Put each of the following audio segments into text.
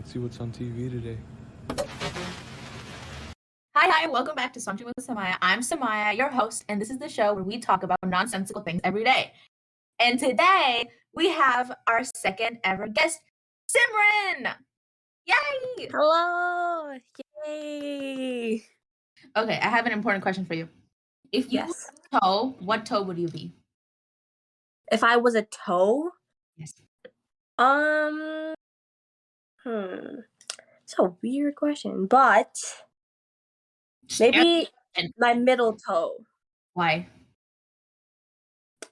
Let's see what's on TV today. Hi, welcome back to Sauntering with Sumaiya. I'm Sumaiya, your host, and this is the show where we talk about nonsensical things every day. And today, we have our second ever guest, Simran! Yay! Hello! Yay! Okay, I have an important question for you. If you Yes. were a toe, what toe would you be? If I was a toe, Yes. It's a weird question, but maybe my middle toe. Why?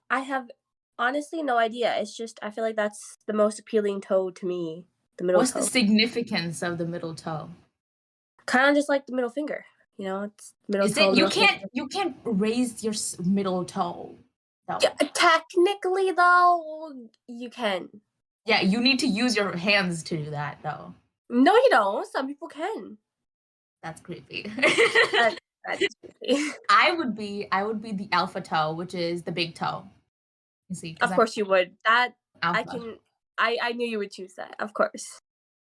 I have honestly no idea. It's just I feel like that's the most appealing toe to me. The middle What's toe. the significance of the middle toe? Kind of just like the middle finger. You know, it's middle Is toe. it you can't raise your middle toe? Though. Yeah, technically, though, you can. Yeah, you need to use your hands to do that, though. No, you don't. Some people can. That's creepy. That's creepy. I would be the alpha toe, which is the big toe. You see, Of course you would. That alpha. I knew you would choose that. Of course.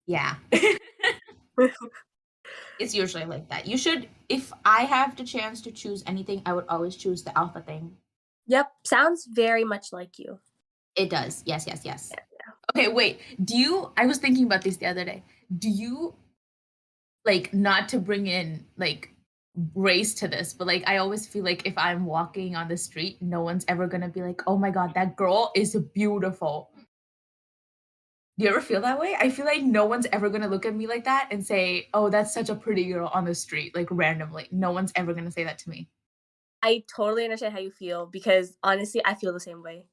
Yeah. It's usually like that. You should, if I have the chance to choose anything, I would always choose the alpha thing. Yep, sounds very much like you. It does. Yes. Yeah. Okay, wait. I was thinking about this the other day. Do you, like, not to bring in, like, race to this, but, like, I always feel like if I'm walking on the street, no one's ever gonna be like, oh my God, that girl is beautiful. Do you ever feel that way? I feel like no one's ever gonna look at me like that and say, oh, that's such a pretty girl on the street, like randomly. No one's ever gonna say that to me. I totally understand how you feel because honestly, I feel the same way.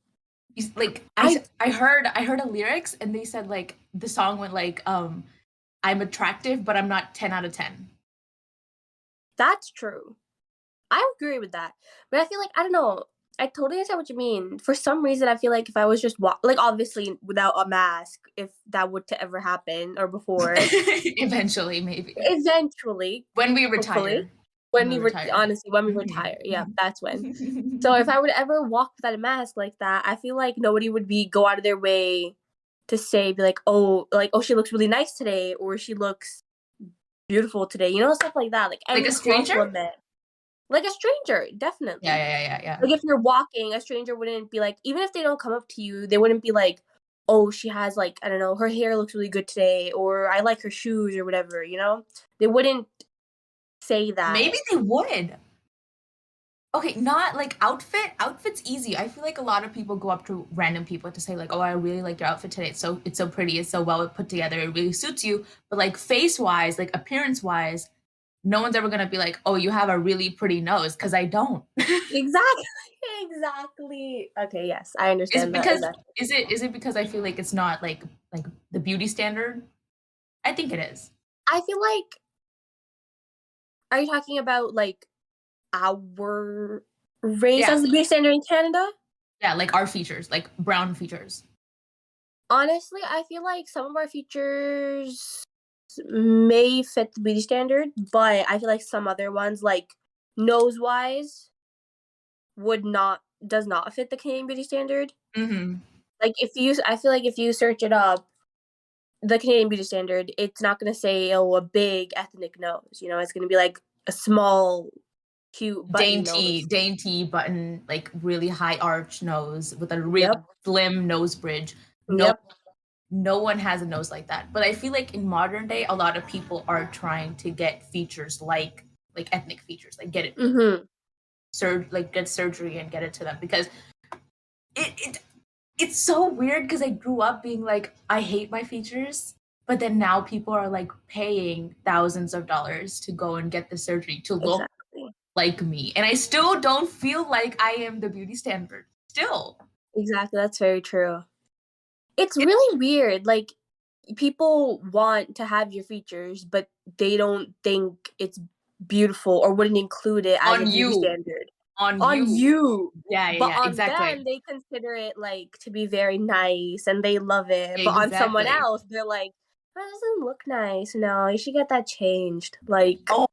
Like I heard a lyrics and they said like the song went like I'm attractive, but I'm not 10 out of 10. That's true. I agree with that. But I feel like I don't know. I totally understand what you mean. For some reason, I feel like if I was just like obviously without a mask, if that would to ever happen or before, Eventually, maybe. Eventually, When we retire. When we retire, yeah, that's when. So if I would ever walk without a mask like that, I feel like nobody would go out of their way to be like, oh, she looks really nice today, or she looks beautiful today, you know, stuff like that. Like a stranger? Like a stranger, definitely. Yeah. Like if you're walking, a stranger wouldn't be like, even if they don't come up to you, they wouldn't be like, oh, she has like, I don't know, her hair looks really good today, or I like her shoes or whatever, you know? They wouldn't say that. Maybe they would. Okay, not like outfit. Outfit's easy. I feel like a lot of people go up to random people to say like, "Oh, I really like your outfit today. It's so pretty. It's so well put together. It really suits you." But like face-wise, like appearance-wise, no one's ever gonna be like, "Oh, you have a really pretty nose," because I don't. Exactly. Okay, yes, I understand Is it because I feel like it's not like the beauty standard? I think it is. I feel like, are you talking about like our race as the beauty standard in Canada? Yeah, like our features, like brown features. Honestly, I feel like some of our features may fit the beauty standard, but I feel like some other ones, like nose-wise, does not fit the Canadian beauty standard. Mm-hmm. Like I feel like if you search it up, the Canadian beauty standard, it's not going to say, oh, a big ethnic nose. You know, it's going to be like a small, cute, dainty button, like really high arch nose with a really slim nose bridge. No one has a nose like that. But I feel like in modern day, a lot of people are trying to get features like ethnic features, like get it, get surgery and get it to them, because it's so weird because I grew up being like, I hate my features, but then now people are like paying thousands of dollars to go and get the surgery to look like me. And I still don't feel like I am the beauty standard. Still. Exactly. That's very true. It's really weird. Like, people want to have your features, but they don't think it's beautiful or wouldn't include it as a beauty standard. On you. Yeah, but on exactly. them, they consider it like to be very nice and they love it. But on someone else, they're like, that doesn't look nice. No, you should get that changed. Like, oh,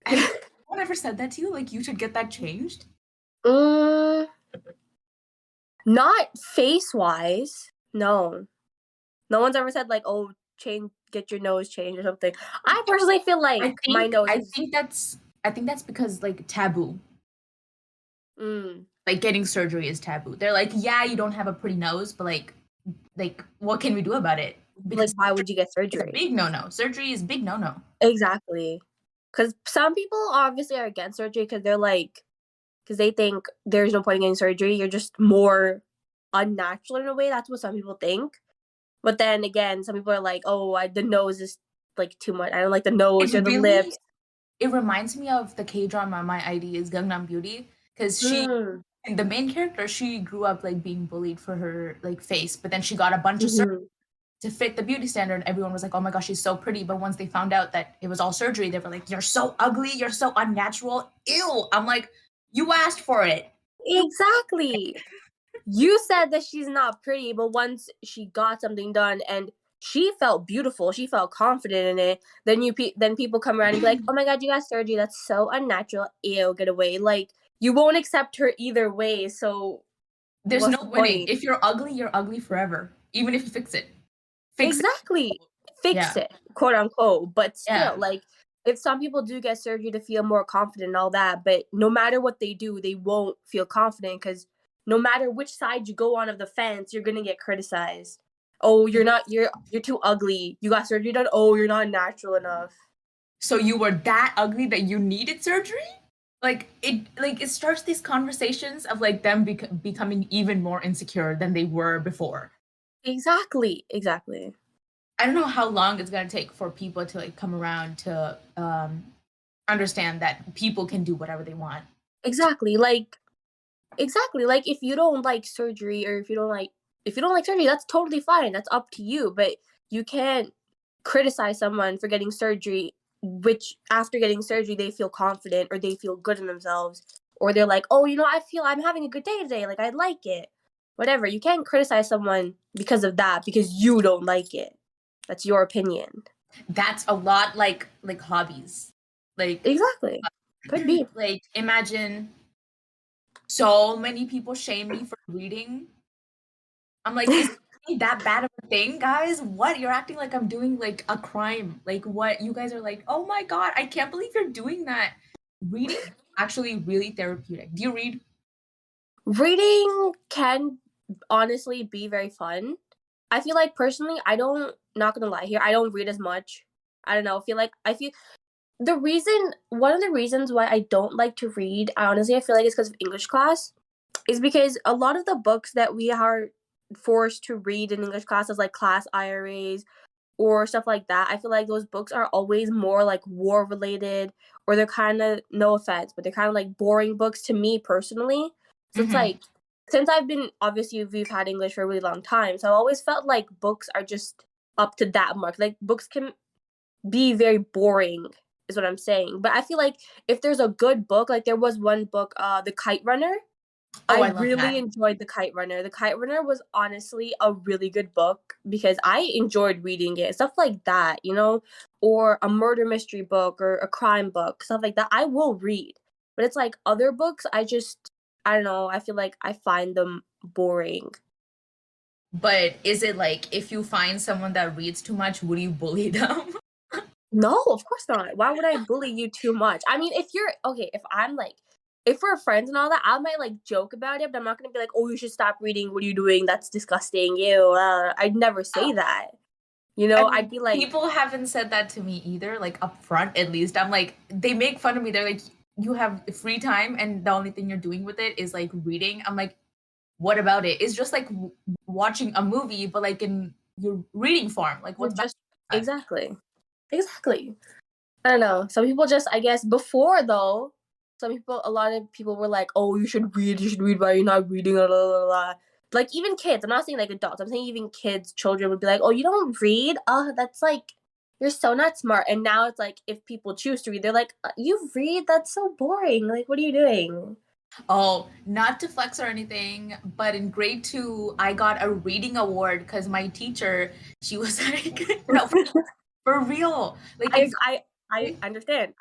has anyone ever said that to you? Like, you should get that changed? Not face-wise. No. No one's ever said like, oh, get your nose changed or something. I personally feel like my nose is I think that's because like taboo. mm, Like getting surgery is taboo. They're like, yeah, you don't have a pretty nose, but like what can we do about it? like, Because why would you get it's a surgery? big no-no. Surgery is big no-no. Exactly. Because some people obviously are against surgery because they're like, because they think there's no point in getting surgery. You're just more unnatural in a way. That's what some people think. But then again, some people are like, oh, the nose is like too much. I don't like the nose or It the really lips. it reminds me of the K-drama My ID is Gangnam Beauty because she Mm, and the main character she grew up like being bullied for her like face, but then she got a bunch of surgery hmm to fit the beauty standard. Everyone was like, "Oh my gosh, she's so pretty." But once they found out that it was all surgery, they were like, "You're so ugly. You're so unnatural. Ew." I'm like, "You asked for it." You Exactly. You said that she's not pretty, but once she got something done and she felt beautiful, she felt confident in it, then then people come around and be like, "Oh my god, you got surgery. That's so unnatural. Ew, get away." Like you won't accept her either way, so There's what's no the winning. point? If you're ugly forever. Even if you fix it. Fix it. Exactly. Fix Yeah. it, quote unquote. But Yeah. still, like if some people do get surgery to feel more confident and all that, but no matter what they do, they won't feel confident because no matter which side you go on of the fence, you're gonna get criticized. Oh, you're too ugly. You got surgery done. Oh, you're not natural enough. So you were that ugly that you needed surgery? Like it starts these conversations of like them becoming even more insecure than they were before. Exactly. Exactly. I don't know how long it's gonna take for people to like come around to understand that people can do whatever they want. Exactly. Exactly. Like if you don't like surgery or if you don't like surgery, that's totally fine. That's up to you. But you can't criticize someone for getting surgery, which after getting surgery they feel confident or they feel good in themselves. Or they're like, oh, I feel I'm having a good day today. Like I like it. Whatever. You can't criticize someone because of that because you don't like it. That's your opinion. That's a lot like hobbies. Like Exactly. Could be. like imagine so many people shame me for reading. I'm like, is it that bad of a thing, guys? What? You're acting like I'm doing like a crime. Like what? You guys are like, oh my god, I can't believe you're doing that. Reading is actually really therapeutic. Do you read? Reading can honestly be very fun. I feel like personally, I don't not gonna lie here, I don't read as much. I don't know, I feel one of the reasons why I don't like to read, I feel like it's because of English class, is because a lot of the books that we are forced to read in English classes, like class IRAs or stuff like that, I feel like those books are always more like war related, or they're kind of, no offense, but they're kind of like boring books to me personally. So it's Mhm. like, since I've been, obviously, we've had English for a really long time, so I've always felt like books are just up to that mark. Like, books can be very boring, is what I'm saying. But I feel like if there's a good book, like there was one book, The Kite Runner, Oh, I I love really that. enjoyed The Kite Runner. The Kite Runner was honestly a really good book because I enjoyed reading it. Stuff like that, or a murder mystery book or a crime book, stuff like that. I will read. But it's like other books, I don't know, I feel like I find them boring. But is it like if you find someone that reads too much, would you bully them? No, of course not. Why would I bully you too much? I mean, if we're friends and all that, I might like joke about it, but I'm not gonna be like, "Oh, you should stop reading. What are you doing? That's disgusting." Ew. I'd never say that. I I'd mean, be like, people haven't said that to me either, like up front at least. I'm like, they make fun of me. They're like, you have free time and the only thing you're doing with it is like reading. I'm like, what about it? It's just like watching a movie, but like in your reading form. Like, "You're what's bad just about that? exactly, exactly." I don't know. Some people just, I guess, before though, a lot of people were like, "Oh, you should read. You should read. Why you're not reading?" Blah, blah, blah, blah. Like even kids. I'm not saying like adults. I'm saying even kids, children would be like, "Oh, you don't read? Oh, that's like you're so not smart." And now it's like if people choose to read, they're like, "You read? That's so boring. Like, what are you doing?" Oh, not to flex or anything, but in grade two, I got a reading award because my teacher, she was like, no, for real. Like I it's I I understand.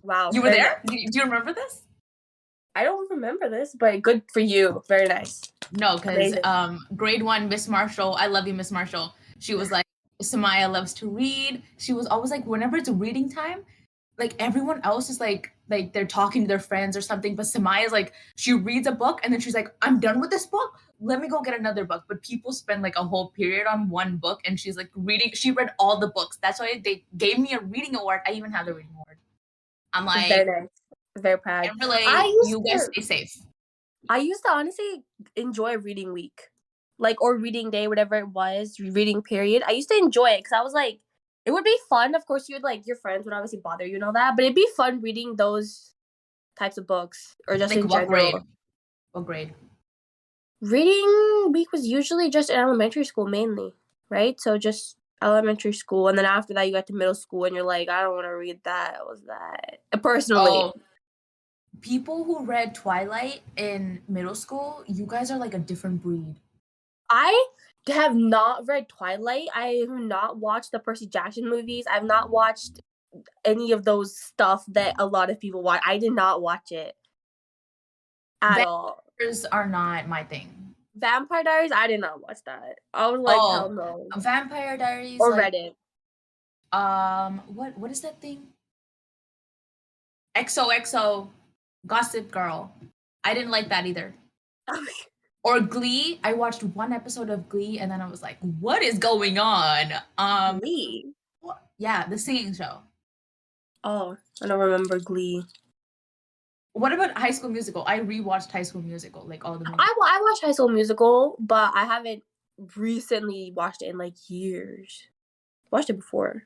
Wow, you were very there? nice. Do you remember this? I don't remember this, but good for you. Very nice. No, because Amazing. grade one, Miss Marshall, I love you, Miss Marshall. She was like, Sumaiya loves to read. She was always like, whenever it's reading time, like everyone else is like they're talking to their friends or something, but Samaya is like she reads a book and then she's like, I'm done with this book. Let me go get another book. But people spend like a whole period on one book and she's like reading. She read all the books. That's why they gave me a reading award. I even have the reading award. I'm like, Very nice. Very proud. can't I relate. used You guys to stay safe. I used to honestly enjoy reading week. Like or reading day, whatever it was, reading period. I used to enjoy it because I was like, it would be fun. Of course, you'd like your friends would obviously bother you and all that, but it'd be fun reading those types of books or just Like in what grade? general. What grade? Reading week was usually just in elementary school mainly, right? So just elementary school, and then after that you got to middle school, and you're like, I don't want to read that. What was that? Personally, Oh, people who read Twilight in middle school, you guys are like a different breed. I have not read Twilight. I have not watched the Percy Jackson movies. I've not watched any of those stuff that a lot of people watch. I did not watch it at all. Vampires are not my thing. Vampire Diaries, I did not watch that. I was like, hell Oh, no. Vampire Diaries, Or like read it. what is that thing? XOXO Gossip Girl. I didn't like that either. Or Glee. I watched one episode of Glee and then I was like, what is going on? Glee. Yeah, the singing show. Oh, I don't remember Glee. What about High School Musical? I rewatched High School Musical, like all the movies. I watched High School Musical, but I haven't recently watched it in like years. Watched it before.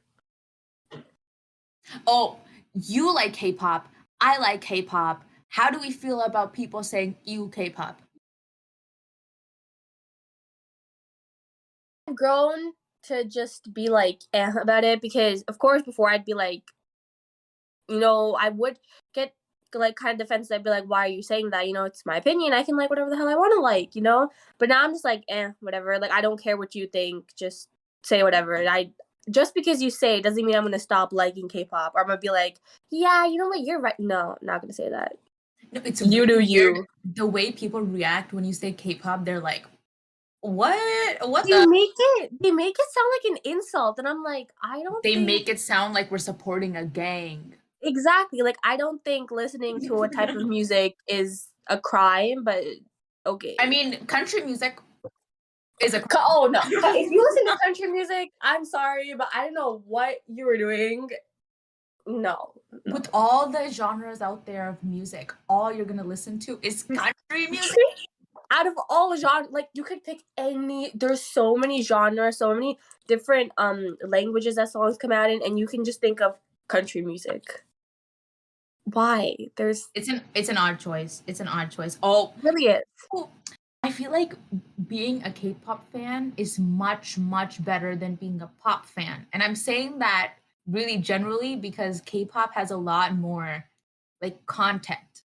Oh, you like K-pop. I like K-pop. How do we feel about people saying you K-pop? I've grown to just be like about it because, of course, before I'd be like, I would get like kind of defensive. I'd be like, why are you saying that? It's my opinion. I can like whatever the hell I want to like. But now I'm just like, whatever. Like, I don't care what you think. Just say whatever. Just because you say it doesn't mean I'm gonna stop liking K-pop or I'm gonna be like, yeah, you know what, you're right. No, not gonna say that. No, it's You do really weird. you. The way people react when you say K-pop, they're like, what? What They the? make it sound like an insult, and I'm like, I don't They think make it sound like we're supporting a gang. exactly. Like, I don't think listening to a type of music is a crime, but okay. I mean, country music is a Oh no! If you listen to country music, I'm sorry, but I don't know what you were doing. No. with all the genres out there of music, all you're gonna listen to is country music. Out of all genres, like you could pick any. There's so many genres, so many different languages that songs come out in, and you can just think of country music. Why? There's It's an odd choice. It's an odd choice. Oh, really is. I feel like being a K-pop fan is much, much better than being a pop fan. And I'm saying that really generally because K-pop has a lot more like content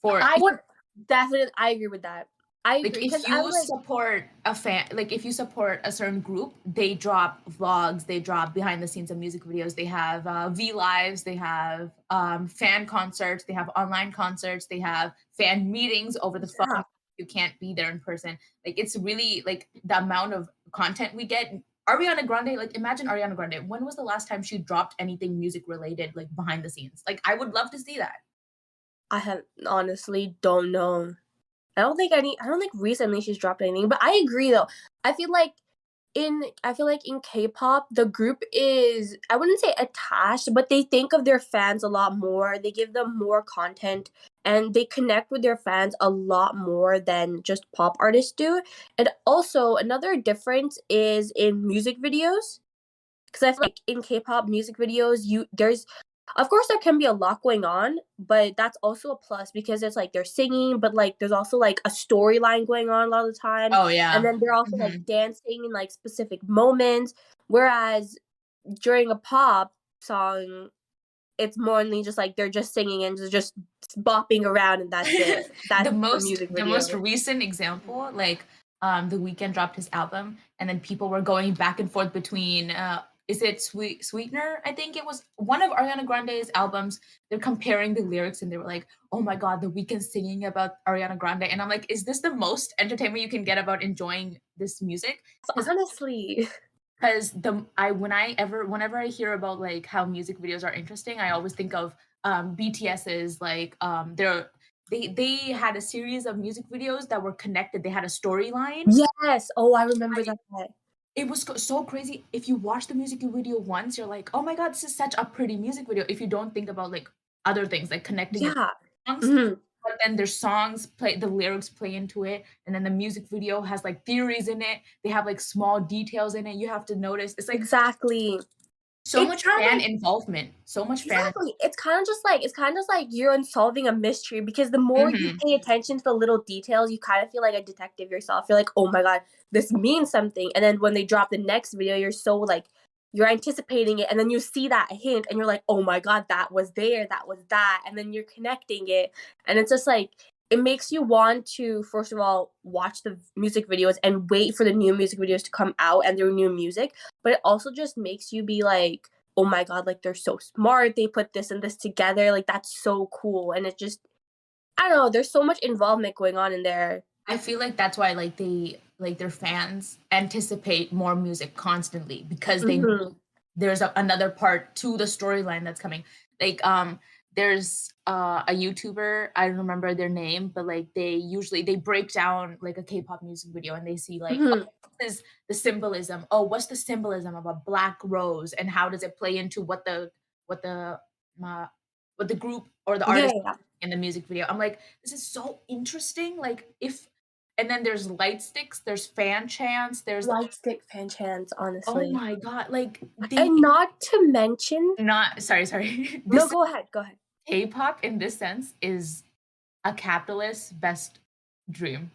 for I would definitely. I agree with that. I like agree because if I'm you like, support a fan, like if you support a certain group, they drop vlogs, they drop behind the scenes of music videos, they have V lives, they have fan concerts, they have online concerts, they have fan meetings over the yeah. phone. You can't be there in person. Like it's really like the amount of content we get. Ariana Grande, like imagine Ariana Grande. When was the last time she dropped anything music related, like behind the scenes? Like I would love to see that. I have honestly don't know. I don't think recently she's dropped anything, but I agree though. I feel like in K-pop, the group is I wouldn't say attached, but they think of their fans a lot more. They give them more content and they connect with their fans a lot more than just pop artists do. And also another difference is in music videos because I feel like in K-pop music videos, there's of course there can be a lot going on, but that's also a plus because it's like they're singing, but like there's also like a storyline going on a lot of the times, Oh and yeah. then they're also like Mhm. dancing in like specific moments. Whereas during a pop song, it's more only just like they're just singing and just bopping around, and that's it. the That's the most music the most video. recent example, like the weekend dropped his album and then people were going back and forth between is it Sweetener? I think it was one of Ariana Grande's albums. They're comparing the lyrics and they were like, oh my god, the weekend singing about Ariana Grande. And I'm like, is this the most entertainment you can get about enjoying this music? Because Honestly, 'Cause whenever I hear about, like, how music videos are interesting, I always think of, BTS's, like, they had a series of music videos that were connected, they had a storyline. Yes! Oh, I remember I that. It was so crazy. If you watch the music video once, you're like, "Oh my god, this is such a pretty music video," if you don't think about, like, other things, like connecting it Yeah. to songs, Mhm. but then their songs play the lyrics play into it, and then the music video has, like, theories in it, they have, like, small details in it, you have to notice. It's, like, Exactly. so It's much kind of fan like involvement, so much fan. exactly. It's kind of just like you're unsolving a mystery because the more you Mhm. pay attention to the little details, you kind of feel like a detective yourself. You're like, "Oh my god, this means something." And then when they drop the next video, you're so like you're anticipating it, and then you see that hint and you're like, "Oh my god, that was there, that was that." And then you're connecting it. And it's just like it makes you want to first of all watch the music videos and wait for the new music videos to come out and their new music, but it also just makes you be like, oh my god, like they're so smart. They put this and this together. Like that's so cool. And it just I don't know, there's so much involvement going on in there. I feel like that's why, like, their fans anticipate more music constantly because they Mhm. there's another part to the storyline that's coming. Like, there's a YouTuber, I don't remember their name, but like they break down like a K-pop music video and they see like, Mhm. oh, this is the symbolism. Oh, what's the symbolism of a black rose and how does it play into what the uh, what the group or the Yeah, artist yeah, yeah. in the music video. I'm like, this is so interesting. Like if and then there's light sticks, there's fan chants, there's Light stick fan chants, oh honestly. my god, like they And not to mention not sorry. no, This go ahead, go ahead. K-pop in this sense is a capitalist's best dream.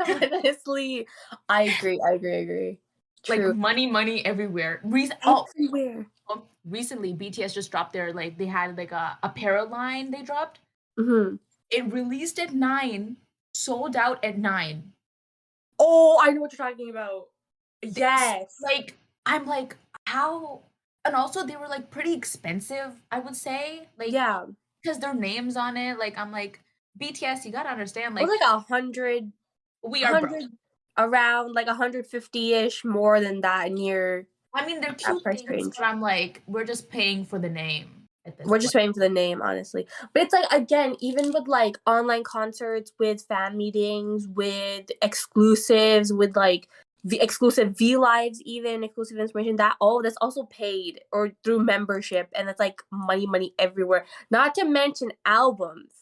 Honestly, I agree. Like True. money, money everywhere. Everywhere. Recently BTS just dropped their like they had like a apparel line they dropped. Mhm. It released at 9, sold out at 9. Oh, I know what you're talking about. This Yes. like I'm like, how and also they were like pretty expensive, I would say. Like Yeah. because their names on it, like I'm like, BTS, you gotta understand, It was like like 100 we are broke. 100 around like 150-ish, more than that near I mean, they're that cute price things, but range. I'm like, we're just paying for the name at this We're just point. waiting for the name, honestly. But it's like again, even with like online concerts, with fan meetings, with exclusives, with like the exclusive V lives, even exclusive information, that all that's also paid or through membership, and it's like money, money everywhere. Not to mention albums.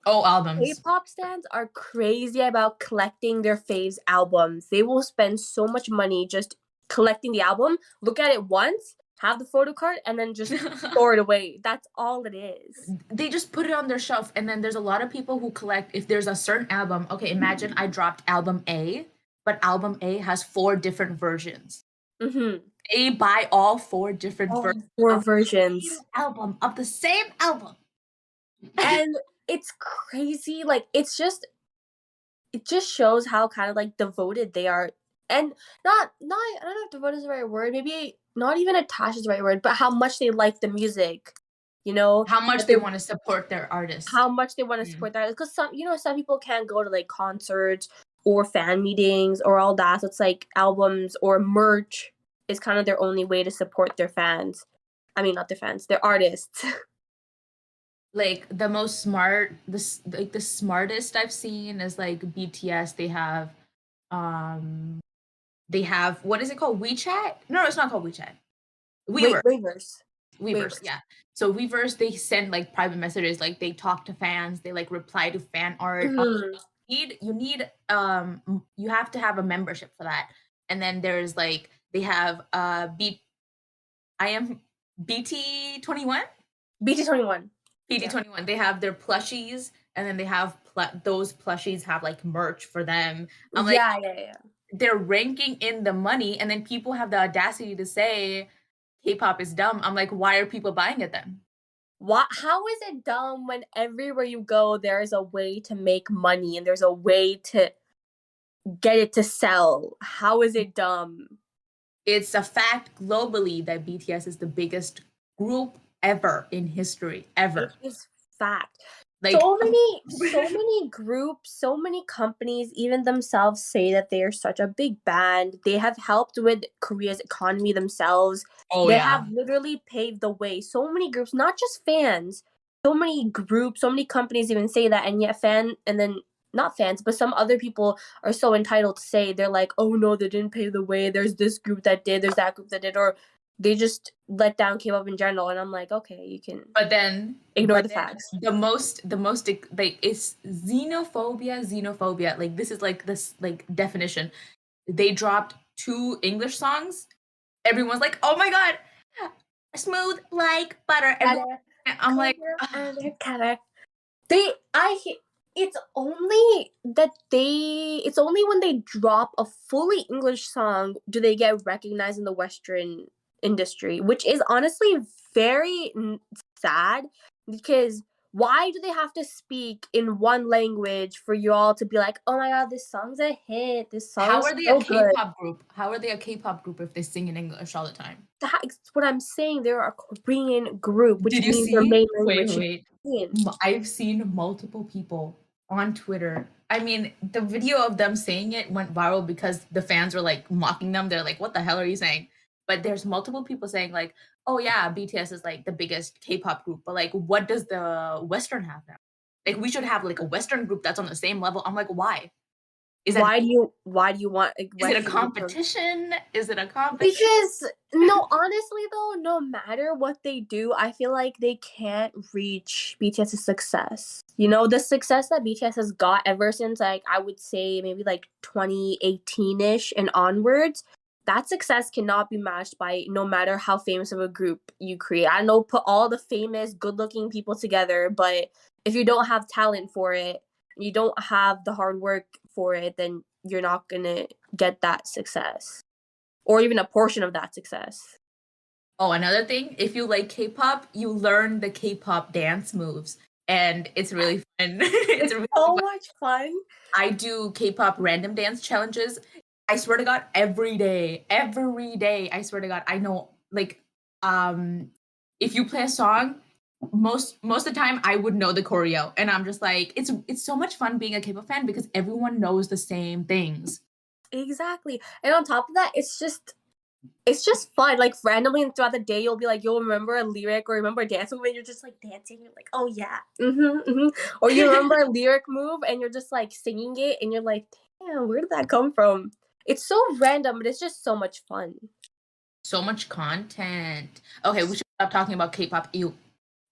Oh, albums. K-pop stans are crazy about collecting their faves albums. They will spend so much money just collecting the album, look at it once, have the photo card, and then just store it away. That's all it is. They just put it on their shelf, and then there's a lot of people who collect if there's a certain album. Okay, imagine I dropped album A, but album A has 4 different versions. Mhm. They buy all 4 different All versions 4 of the same versions. album, of the same album. And it's crazy, like, it just shows how kind of, like, devoted they are, and not I don't know if devoted is the right word, maybe not even attached is the right word, but how much they like the music, you know? How much That they they wanna support their artist. how much they wanna Mm. support that, because some people can't go to, like, concerts or fan meetings or all that, so it's like albums or merch is kind of their only way to support their fans. I mean, not their fans, their artists. Like, the most smart like, the smartest I've seen is, like, BTS, um they have what is it called? WeChat? No, it's not called WeChat. Wait, Weverse. waivers. Weverse, Waivers. yeah. So Weverse, they send, like, private messages, like, they talk to fans, they, like, reply to fan art. Mhm. You have to have a membership for that. And then there's, like they have, I am BT21? BT21. Yeah. BT21, they have their plushies, and then they have those plushies have, like, merch for them. I'm like, Yeah, yeah, yeah. they're ranking in the money, and then people have the audacity to say K-pop is dumb. I'm like, why are people buying it then? What? How is it dumb when everywhere you go, there is a way to make money and there's a way to get it to sell? How is it dumb? It's a fact globally that BTS is the biggest group ever in history, It ever. is fact. Like, So many groups, so many companies, even themselves say that they are such a big band. They have helped with Korea's economy themselves. oh They yeah. have literally paved the way. So many groups, not just fans, so many groups, so many companies even say that, and yet and then not fans, but some other people are so entitled to say they're like, oh no, they didn't pave the way. There's this group that did, there's that group that did, or they just let down K-pop in general. And I'm like, okay, you can But then, ignore the facts. the most like it's xenophobia. Like this is like this like definition. They dropped 2 English songs. Everyone's like, "Oh my god, smooth like butter." Everyone, I'm like, They I he- it's only when they drop a fully English song do they get recognized in the Western industry, which is honestly very sad because why do they have to speak in one language for you all to be like, oh my god, this song's a hit, this how song's are they a so good? K-pop group? How are they a K-pop group if they sing in English all the time? That's what I'm saying. They're a Korean group, which Did you means their see? main Wait, language should wait. be Korean. I've seen multiple people on Twitter. I mean, the video of them saying it went viral because the fans were like mocking them. They're like, "What the hell are you saying?" But there's multiple people saying like, "Oh yeah, BTS is like the biggest K-pop group." But like, what does the Western have now? Like, we should have like a Western group that's on the same level. I'm like, why? Is that Why do you want a is it a Western group to? competition? Is it a competition? Because no, honestly though, no matter what they do, I feel like they can't reach BTS's success. You know, the success that BTS has got ever since like I would say maybe like 2018-ish and onwards, that success cannot be matched by no matter how famous of a group you create. I know put all the famous, good-looking people together, but if you don't have talent for it, you don't have the hard work for it, then you're not gonna get that success or even a portion of that success. Oh, another thing, if you like K-pop, you learn the K-pop dance moves, and it's really fun. It's It's really so fun. much fun. I do K-pop random dance challenges. I swear to God, every day, I swear to God, I know like if you play a song, most of the time I would know the choreo, and I'm just like, it's so much fun being a K-pop fan because everyone knows the same things. Exactly. And on top of that, it's just fun. Like randomly throughout the day, you'll remember a lyric or remember a dance move, and you're just like dancing. You're like, oh yeah, Or you remember a lyric move, and you're just like singing it, and you're like, damn, where did that come from? It's so random, but it's just so much fun. So much content. Okay, we should stop talking about K-pop. Ew.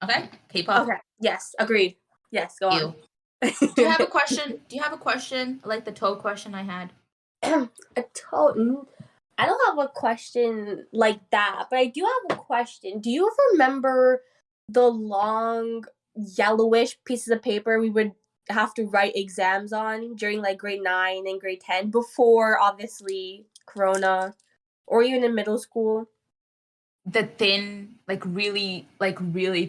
Okay, K-pop. Okay. Yes. Agreed. Yes. Go on. Ew. Do you have a question? Do you have a question like the toe question I had? A totem. I don't have a question like that, but I do have a question. Do you remember the long yellowish pieces of paper we would have to write exams on during like grade 9 and grade 10 before obviously Corona or even in middle school? The thin, like really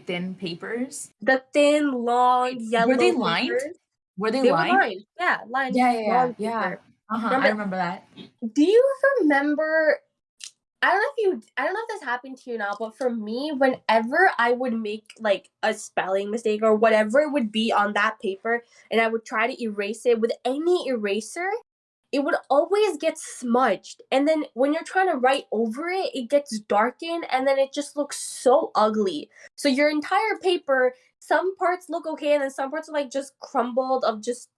thin papers. The thin, long, Wait, were they yellow lined? papers. Were they They were lined? lined. Yeah, lined Yeah, yeah, yeah, long yeah. paper. Uh-huh, I Remember, remember that. do you remember I don't know if this happened to you now, but for me, whenever I would make like a spelling mistake or whatever it would be on that paper, and I would try to erase it with any eraser, it would always get smudged. And then when you're trying to write over it, it gets darkened and then it just looks so ugly. So your entire paper, some parts look okay, and then some parts are like just crumbled of just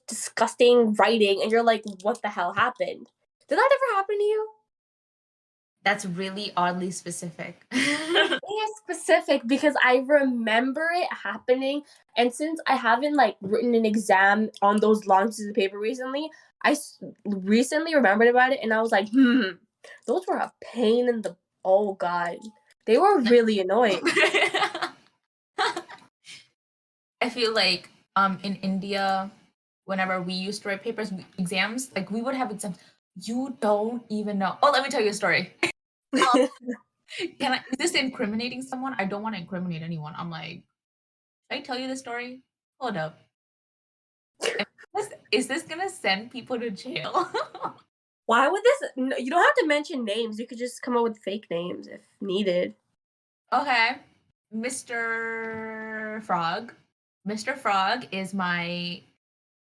disgusting writing, and you're like, what the hell happened? Did that ever happen to you? That's really oddly specific. It is specific because I remember it happening, and since I haven't like written an exam on those long pieces of paper recently, recently remembered about it, and I was like, those were a pain in the oh god, they were really annoying. I feel like in India, whenever we used to write papers, exams, like we would have exams. You don't even know. Oh, let me tell you a story. Is this incriminating someone? I don't want to incriminate anyone. I'm like, should I tell you the story? Hold up. Is this gonna send people to jail? Why would this? No, you don't have to mention names. You could just come up with fake names if needed. Okay. Mr. Frog. Mr. Frog is my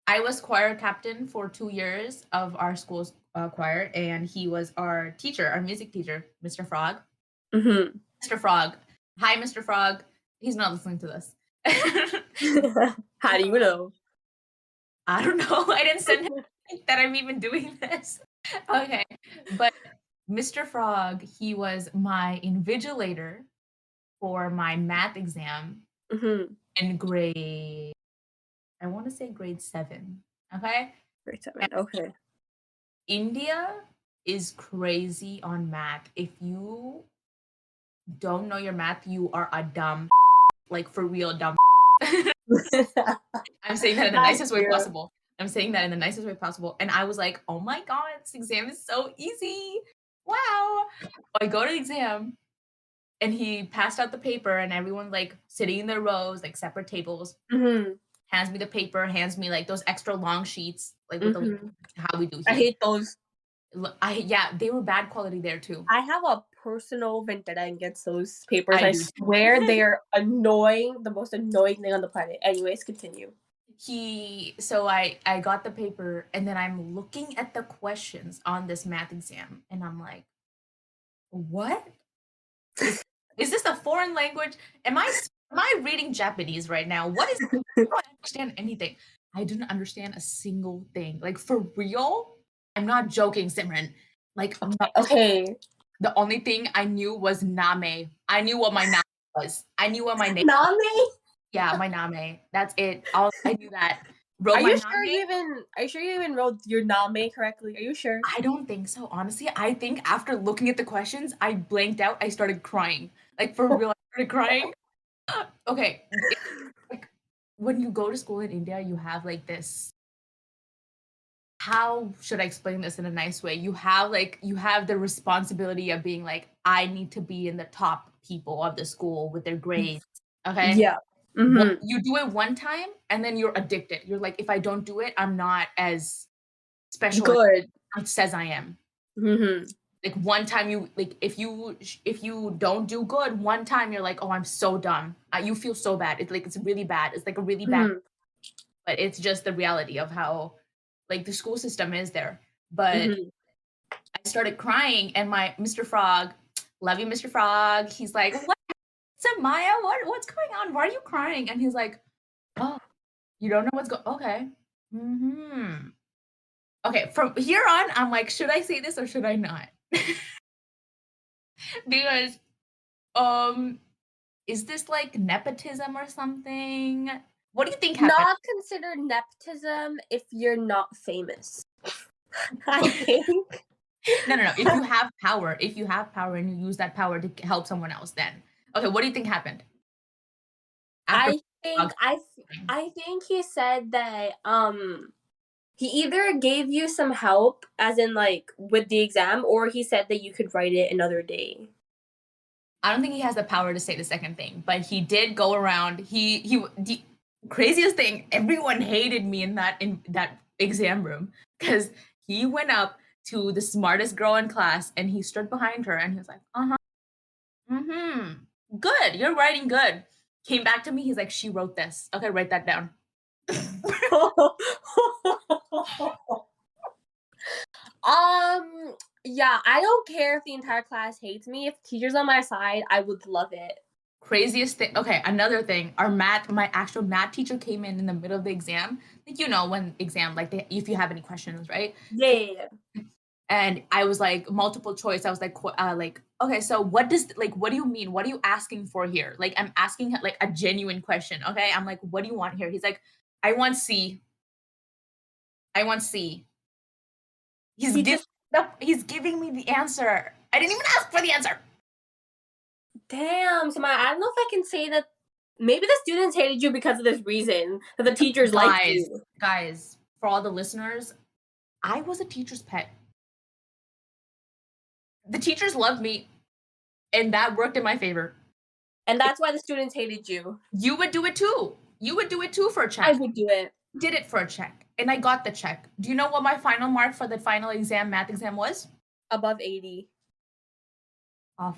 I was choir captain for 2 years of our school's choir, and he was our teacher, our music teacher, Mr. Frog. Mm-hmm. Mr. Frog. Hi, Mr. Frog. He's not listening to this. How do you know? I don't know. I didn't send him that I'm even doing this. Okay. But Mr. Frog, he was my invigilator for my math exam Mm-hmm. in grade, I want to say grade 7. Okay. Grade 7. And Okay. India is crazy on math. If you don't know your math, you are a dumb, like for real dumb. I'm saying that in the That's nicest way true. possible. I'm saying that in the nicest way possible. And I was like, oh my God, this exam is so easy. Wow. I go to the exam and he passed out the paper and everyone like sitting in their rows, like separate tables, Mm-hmm. hands me the paper, hands me like those extra long sheets, like with the Mm-hmm. how we do I here. hate those. Yeah, they were bad quality there too. I have a personal vendetta against those papers. I I do swear they are annoying, the most annoying thing on the planet. Anyways, continue. I got the paper and then I'm looking at the questions on this math exam and I'm like, what is this a foreign language? Am I reading Japanese right now? What is I don't understand anything. I didn't understand a single thing. Like for real? I'm not joking, Simran. Like Okay. the only thing I knew was name. I knew what my name was. I knew what my name. Nami? Yeah, my name. That's it. All I knew that. Wrote Are my you name. sure you even wrote your name correctly? Are you sure? I don't think so. Honestly, I think after looking at the questions, I blanked out. I started crying. Like for real, I started crying. Okay, like when you go to school in India, you have like this. How should I explain this in a nice way? You have the responsibility of being like, I need to be in the top people of the school with their grades. Okay, Yeah. Mm-hmm. you do it one time, and then you're addicted. You're like, if I don't do it, I'm not as special as Good. it says I am. Mm-hmm. Like one time you like if you don't do good one time you're like, oh, I'm so dumb. You feel so bad. It's like it's really bad. It's like a really bad, Mm-hmm. but it's just the reality of how like the school system is there. But Mm-hmm. I started crying and my Mr. Frog, love you, Mr. Frog, he's like, what, Sumaiya, what's going on? Why are you crying? And he's like, oh, you don't know what's going, okay. Mm-hmm. Okay, from here on, I'm like, should I say this or should I not? Because um is this like nepotism or something? What do you think happened? Not considered nepotism if you're not famous. I think. No. If you have power and you use that power to help someone else, then okay. What do you think happened after? I think I think he said that he either gave you some help as in like with the exam or he said that you could write it another day. I don't think he has the power to say the second thing, but he did go around. The craziest thing. Everyone hated me in that exam room because he went up to the smartest girl in class and he stood behind her and he was like, uh huh. Mm-hmm. Good. You're writing good. Came back to me. He's like, she wrote this. Okay, write that down. Yeah, I don't care if the entire class hates me. If teacher's on my side, I would love it. Craziest thing. Okay, another thing. My actual math teacher came in the middle of the exam. Like, when exam, like, if you have any questions, right? Yeah. And I was like, multiple choice. I was like, okay, so what do you mean? What are you asking for here? Like, I'm asking like a genuine question. Okay. I'm like, what do you want here? He's like, I want C. I want C. He's He giving just he's giving me the answer. I didn't even ask for the answer. damn, Samaya, I don't know if I can say that maybe the students hated you because of this reason. That the teachers liked you. Guys, for all the listeners, I was a teacher's pet. The teachers loved me, and that worked in my favor. And that's why the students hated you. You would do it too. You would do it too for a check. I would do it. Did it for a check, and I got the check. Do you know what my final mark for the final exam, math exam, was? Above 80. A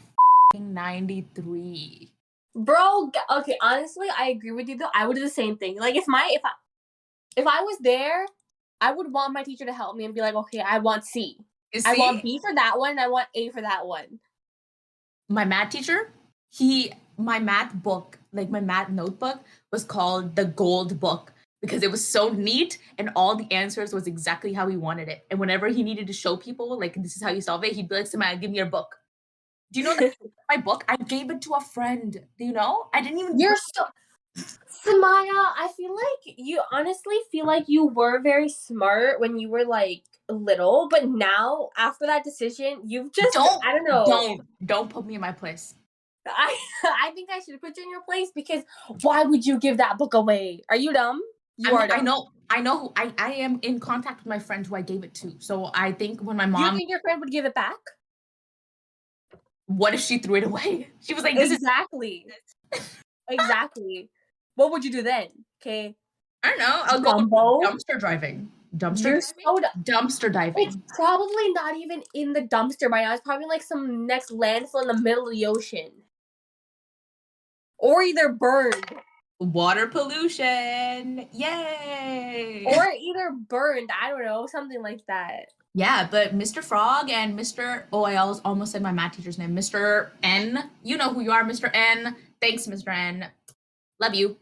93. Bro, okay, honestly, I agree with you though. I would do the same thing. Like if I was there, I would want my teacher to help me and be like, okay, I want C. You I see? want B for that one, and I want A for that one. My math teacher, my math book, like my math notebook, was called the gold book because it was so neat and all the answers was exactly how he wanted it. And whenever he needed to show people, like, this is how you solve it, he'd be like, Samaya, give me your book. Do you know that my book? I gave it to a friend. Do you know? I didn't even You're so Samaya, I feel like you honestly feel like you were very smart when you were like little, but now after that decision, you've just don't I don't know. don't put me in my place. I I think I should put you in your place because why would you give that book away? Are you dumb? You are dumb. I know who I am in contact with my friend who I gave it to. So I think when my Do you mom, think your friend would give it back? what if she threw it away? She was like, this is Exactly. Exactly. What would you do then? Okay. I don't know. I'll go Dumbo. dumpster driving. Dumpster You're diving? so Dumpster It's diving. probably not even in the dumpster by now. It's probably like some next landfill in the middle of the ocean. Or either burned. Water pollution. Yay. I don't know, something like that. Yeah, but Mr. Frog and Mr. Oh, I almost said my math teacher's name. Mr. N. You know who you are, Mr. N. Thanks, Mr. N. Love you.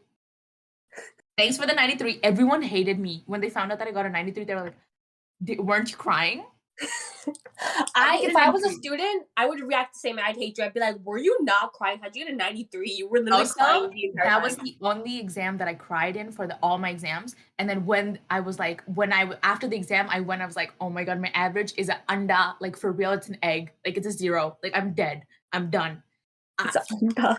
Thanks for the 93. Everyone hated me. When they found out that I got a 93, they were like, weren't you crying? If I was a student, I would react the same. I'd hate you. I'd be like, "Were you not crying? How'd you get a 93? You were literally Also, crying the entire that time." was the only exam that I cried in for all my exams. And then when I was like, after the exam, I was like, oh my God, my average is an anda. Like, for real, it's an egg. Like, it's a 0. Like, I'm dead. I'm done. It's a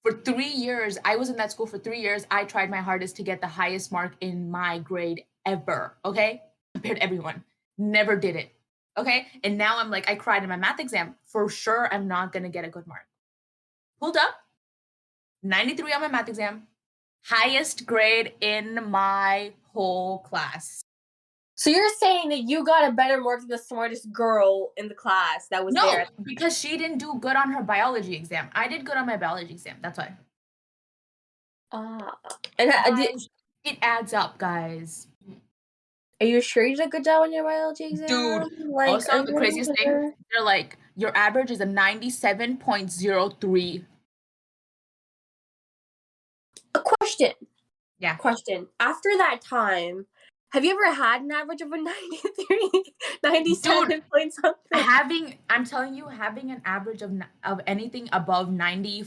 For 3 years, I was in that school for 3 years. I tried my hardest to get the highest mark in my grade ever. Okay. Compared to everyone. Never did it. Okay. And now I'm like, I cried in my math exam. For sure, I'm not going to get a good mark. Pulled up 93 on my math exam, highest grade in my whole class. So you're saying that you got a better mark than the smartest girl in the class that was No, there? because she didn't do good on her biology exam. I did good on my biology exam. That's why. Uh, and I did. It adds up, guys. Are you sure you did a good job on your biology exam? Dude, Like, are also the you craziest thing, sure? they're like, your average is a 97.03. A question. Yeah. Question. After that time, have you ever had an average of a 93, Dude, 97 point something? I'm telling you, having an average of anything above 90,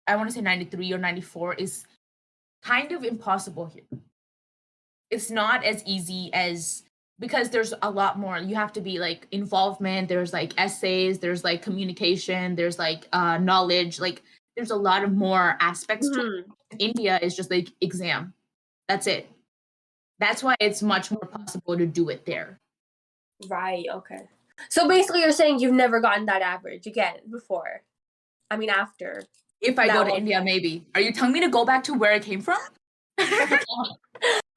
I want to say 93 or 94 is kind of impossible here. It's not as easy as, because there's a lot more. You have to be like involvement, there's like essays, there's like communication, there's like knowledge, like there's a lot of more aspects to it. India is just like exam. That's it. That's why it's much more possible to do it there. Right, okay. So basically you're saying you've never gotten that average again before. I mean after. If I go to India, maybe. Are you telling me to go back to where I came from?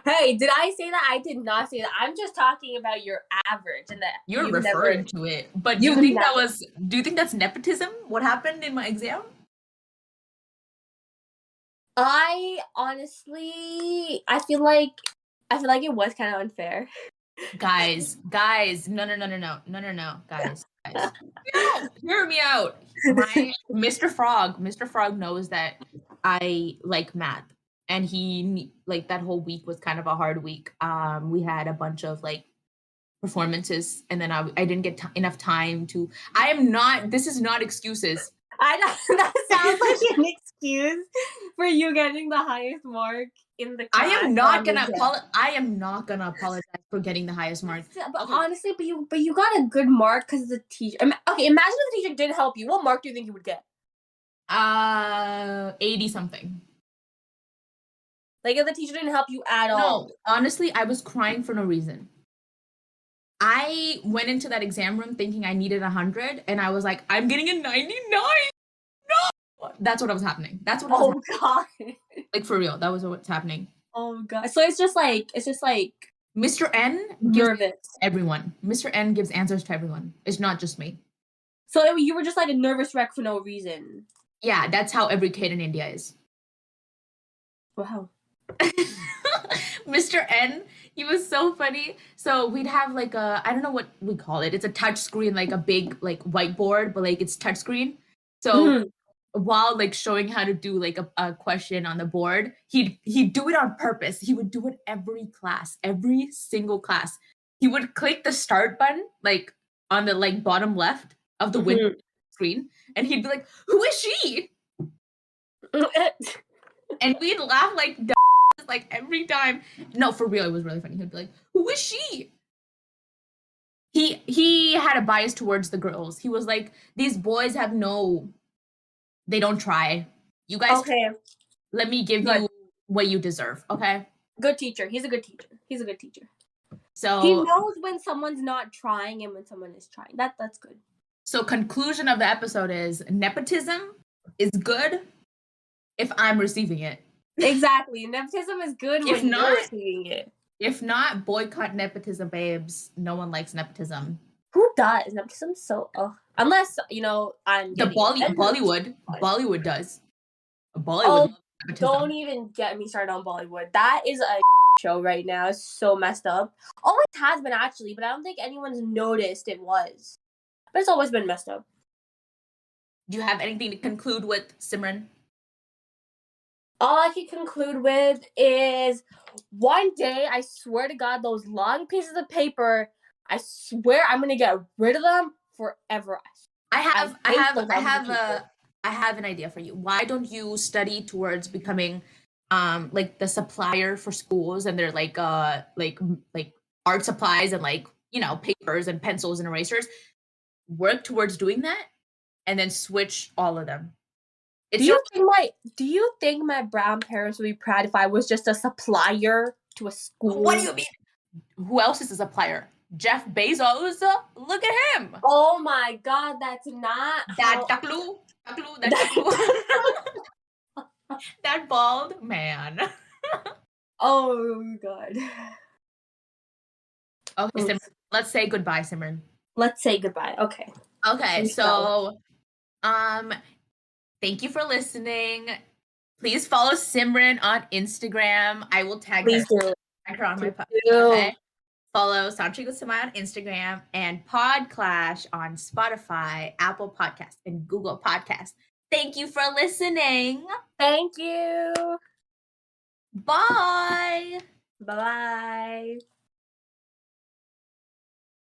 Hey, did I say that? I did not say that. I'm just talking about your average and that You're you've referring never to it. But do you think that's nepotism? What happened in my exam? I honestly I feel like it was kind of unfair. Guys, no, guys. No, hear me out. My Mr. Frog knows that I like math, and he like that whole week was kind of a hard week. We had a bunch of like performances, and then I didn't get enough time to. I am not. This is not excuses. I know that sounds like an excuse for you getting the highest mark in the class. I am not gonna apologize for getting the highest mark. But honestly, but you got a good mark because the teacher. Okay, imagine if the teacher didn't help you. What mark do you think you would get? 80 something. Like if the teacher didn't help you at all. No, honestly, I was crying for no reason. I went into that exam room thinking I needed 100, and I was like, I'm getting a 99. No, that's what was happening. That's what. Oh God. Like for real, that was what's happening. Oh God. So it's just like Mr. N gives nervous. everyone. Mr. N gives answers to everyone. It's not just me. So you were just like a nervous wreck for no reason. Yeah, that's how every kid in India is. Wow. Mr. N, he was so funny. So we'd have like a, I don't know what we call it. It's a touch screen, like a big like whiteboard, but like it's touch screen. So Mhm. while like showing how to do like a question on the board, he'd do it on purpose. He would do it every class, every single class. He would click the start button like on the like bottom left of the window Mhm. screen, and he'd be like, "Who is she?" And we'd laugh like like every time. No, for real, it was really funny. He'd be like, "Who is she?" He had a bias towards the girls. He was like, "These boys have no, they don't try. You guys, Okay, let me give good. you what you deserve." Okay, Good teacher. He's a good teacher. He's a good teacher. He so knows when someone's not trying and when someone is trying. That's good. so conclusion of the episode is nepotism is good if I'm receiving it. Exactly. Nepotism is good If when you're not, receiving it. if not, boycott nepotism, babes. No one likes nepotism. Who does? Nepotism so unless, I'm The getting offended. Bollywood does. Bollywood Oh, loves nepotism. don't even get me started on Bollywood. That is a show right now. It's so messed up. Always has been actually, but I don't think anyone's noticed it was. But it's always been messed up. Do you have anything to conclude with, Simran? All I can conclude with is one day, I swear to God, those long pieces of paper, I swear I'm gonna get rid of them forever. Hate those long pieces of paper. I have an idea for you. Why don't you study towards becoming like the supplier for schools and their like art supplies and like, papers and pencils and erasers? Work towards doing that and then switch all of them. Do It's your you think my brown parents would be proud if I was just a supplier to a What do school? you mean? Who else is a supplier? Jeff Bezos? Look at him. Oh my God, that's not That how. that taklu. That bald man. Oh God. Okay, Simran, let's say goodbye, Simran. Let's say goodbye. Okay. Okay, Peace out. so um thank you for listening. Please follow Simran on Instagram. I will Please do. tag her on my Please post. do. Okay. Follow Sauntering with Sumaiya on Instagram and Podclash on Spotify, Apple Podcasts, and Google Podcasts. Thank you for listening. Thank you. Bye. Bye bye.